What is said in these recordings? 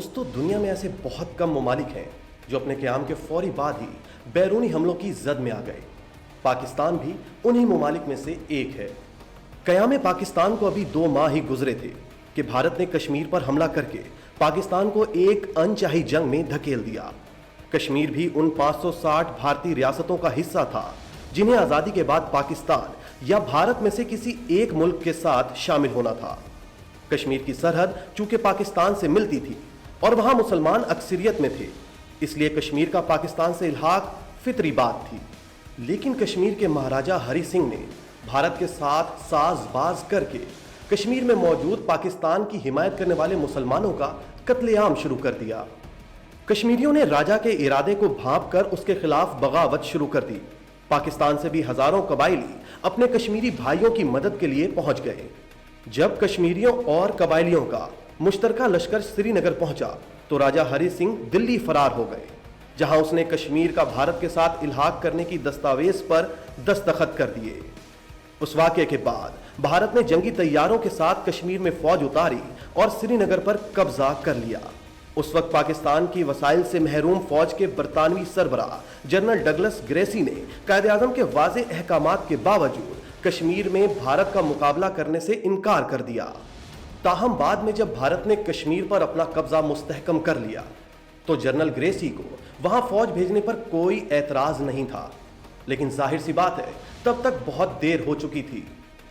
دوستو دنیا میں ایسے بہت کم ممالک ہیں جو اپنے قیام کے فوری بعد ہی بیرونی حملوں کی زد میں آ گئے۔ پاکستان بھی انہی ممالک میں سے ایک ہے۔ قیام پاکستان کو ابھی 2 ماہ ہی گزرے تھے کہ بھارت نے کشمیر پر حملہ کر کے پاکستان کو ایک انچاہی جنگ میں دھکیل دیا۔ کشمیر بھی ان 560 بھارتی ریاستوں کا حصہ تھا جنہیں آزادی کے بعد پاکستان یا بھارت میں سے کسی ایک ملک کے ساتھ شامل ہونا تھا۔ کشمیر کی سرحد چونکہ پاکستان سے ملتی تھی اور وہاں مسلمان اکثریت میں تھے، اس لیے کشمیر کا پاکستان سے الحاق فطری بات تھی۔ لیکن کشمیر کے مہاراجہ ہری سنگھ نے بھارت کے ساتھ ساز باز کر کے کشمیر میں موجود پاکستان کی حمایت کرنے والے مسلمانوں کا قتل عام شروع کر دیا۔ کشمیریوں نے راجہ کے ارادے کو بھانپ کر اس کے خلاف بغاوت شروع کر دی۔ پاکستان سے بھی ہزاروں قبائلی اپنے کشمیری بھائیوں کی مدد کے لیے پہنچ گئے۔ جب کشمیریوں اور قبائلیوں کا مشترکہ لشکر سری نگر پہنچا تو راجہ ہری سنگھ دلی فرار ہو گئے، جہاں اس نے کشمیر کا بھارت کے ساتھ الحاق کرنے کی دستاویز پر دستخط کر دیے۔ اس واقعے کے بعد بھارت نے جنگی طیاروں کے ساتھ کشمیر میں فوج اتاری اور سری نگر پر قبضہ کر لیا۔ اس وقت پاکستان کی وسائل سے محروم فوج کے برطانوی سربراہ جنرل ڈگلس گریسی نے قائد اعظم کے واضح احکامات کے باوجود کشمیر میں بھارت کا مقابلہ کرنے سے انکار کر دیا۔ تاہم بعد میں جب بھارت نے کشمیر پر اپنا قبضہ مستحکم کر لیا تو جنرل گریسی کو وہاں فوج بھیجنے پر کوئی اعتراض نہیں تھا، لیکن ظاہر سی بات ہے تب تک بہت دیر ہو چکی تھی۔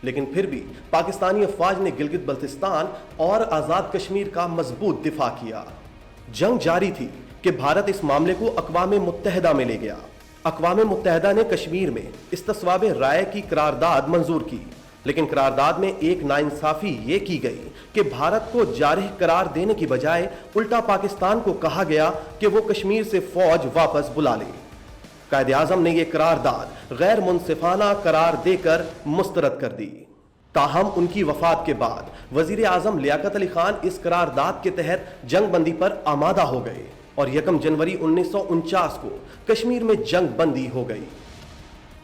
لیکن پھر بھی پاکستانی افواج نے گلگت بلتستان اور آزاد کشمیر کا مضبوط دفاع کیا۔ جنگ جاری تھی کہ بھارت اس معاملے کو اقوام متحدہ میں لے گیا۔ اقوام متحدہ نے کشمیر میں استصواب رائے کی قرارداد منظور کی، لیکن قرارداد میں ایک ناانصافی یہ کی گئی کہ بھارت کو جارح قرار دینے کی بجائے الٹا پاکستان کو کہا گیا کہ وہ کشمیر سے فوج واپس بلا لے۔ قائد اعظم نے یہ قرارداد غیر منصفانہ قرار دے کر مسترد کر دی۔ تاہم ان کی وفات کے بعد وزیر اعظم لیاقت علی خان اس قرارداد کے تحت جنگ بندی پر آمادہ ہو گئے اور 1 جنوری 1949 کو کشمیر میں جنگ بندی ہو گئی۔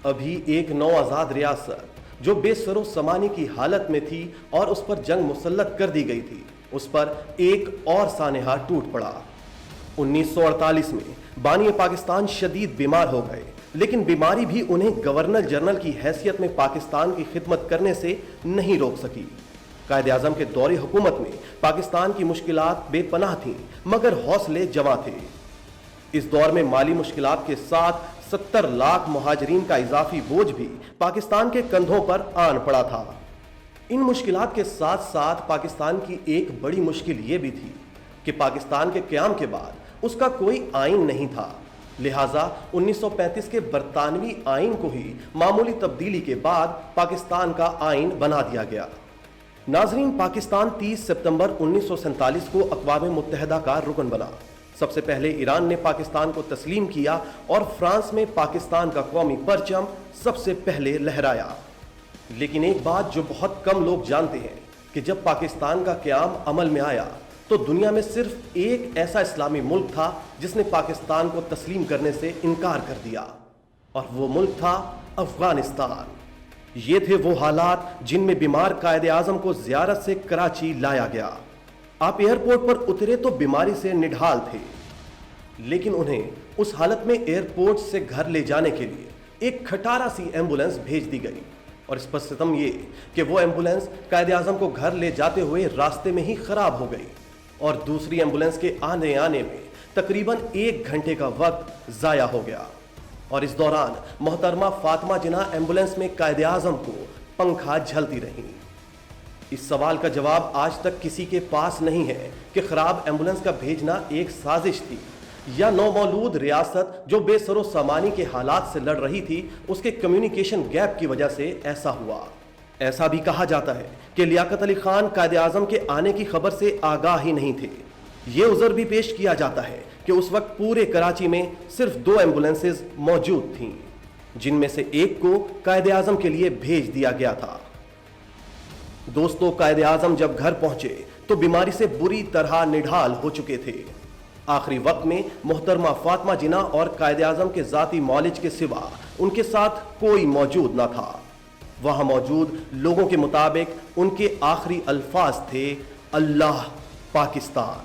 ابھی ایک نو آزاد ریاست جو بے سر و سامانی کی حالت میں تھی اور اس پر جنگ مسلط کر دی گئی تھی، اس پر ایک اور سانحہ ٹوٹ پڑا۔ 1948 میں بانی پاکستان شدید بیمار ہو گئے، لیکن بیماری بھی انہیں گورنر جنرل کی حیثیت میں پاکستان کی خدمت کرنے سے نہیں روک سکی۔ قائد اعظم کے دور حکومت میں پاکستان کی مشکلات بے پناہ تھیں مگر حوصلے جواں تھے۔ اس دور میں مالی مشکلات کے ساتھ 70 لاکھ مہاجرین کا اضافی بوجھ بھی پاکستان کے کندھوں پر آن پڑا تھا۔ ان مشکلات کے ساتھ ساتھ پاکستان کی ایک بڑی مشکل یہ بھی تھی کہ پاکستان کے قیام کے بعد اس کا کوئی آئین نہیں تھا، لہٰذا 1935 کے برطانوی آئین کو ہی معمولی تبدیلی کے بعد پاکستان کا آئین بنا دیا گیا۔ ناظرین، پاکستان 30 ستمبر 1947 کو اقوام متحدہ کا رکن بنا۔ سب سے پہلے ایران نے پاکستان کو تسلیم کیا اور فرانس میں پاکستان کا قومی پرچم سب سے پہلے لہرایا۔ لیکن ایک بات جو بہت کم لوگ جانتے ہیں کہ جب پاکستان کا قیام عمل میں آیا تو دنیا میں صرف ایک ایسا اسلامی ملک تھا جس نے پاکستان کو تسلیم کرنے سے انکار کر دیا، اور وہ ملک تھا افغانستان۔ یہ تھے وہ حالات جن میں بیمار قائد اعظم کو زیارت سے کراچی لایا گیا۔ آپ ایئرپورٹ پر اترے تو بیماری سے نڈھال تھے، لیکن انہیں اس حالت میں ایئرپورٹ سے گھر لے جانے کے لیے ایک کھٹارا سی ایمبولینس بھیج دی گئی، اور اس پر ستم یہ کہ وہ ایمبولینس قائد اعظم کو گھر لے جاتے ہوئے راستے میں ہی خراب ہو گئی، اور دوسری ایمبولینس کے آنے میں تقریباً 1 گھنٹے کا وقت ضائع ہو گیا۔ اور اس دوران محترمہ فاطمہ جناح ایمبولینس میں قائد اعظم کو پنکھا جھلتی رہیں۔ اس سوال کا جواب آج تک کسی کے پاس نہیں ہے کہ خراب ایمبولینس کا بھیجنا ایک سازش تھی یا نومولود ریاست جو بے سر و سامانی کے حالات سے لڑ رہی تھی اس کے کمیونیکیشن گیپ کی وجہ سے ایسا ہوا۔ ایسا بھی کہا جاتا ہے کہ لیاقت علی خان قائد اعظم کے آنے کی خبر سے آگاہ ہی نہیں تھے۔ یہ عذر بھی پیش کیا جاتا ہے کہ اس وقت پورے کراچی میں صرف 2 ایمبولینسز موجود تھیں، جن میں سے ایک کو قائد اعظم کے لیے بھیج دیا گیا تھا۔ دوستو، قائد اعظم جب گھر پہنچے تو بیماری سے بری طرح نڈھال ہو چکے تھے۔ آخری وقت میں محترمہ فاطمہ جناح اور قائد اعظم کے ذاتی معالج کے سوا ان کے ساتھ کوئی موجود نہ تھا۔ وہاں موجود لوگوں کے مطابق ان کے آخری الفاظ تھے، اللہ پاکستان۔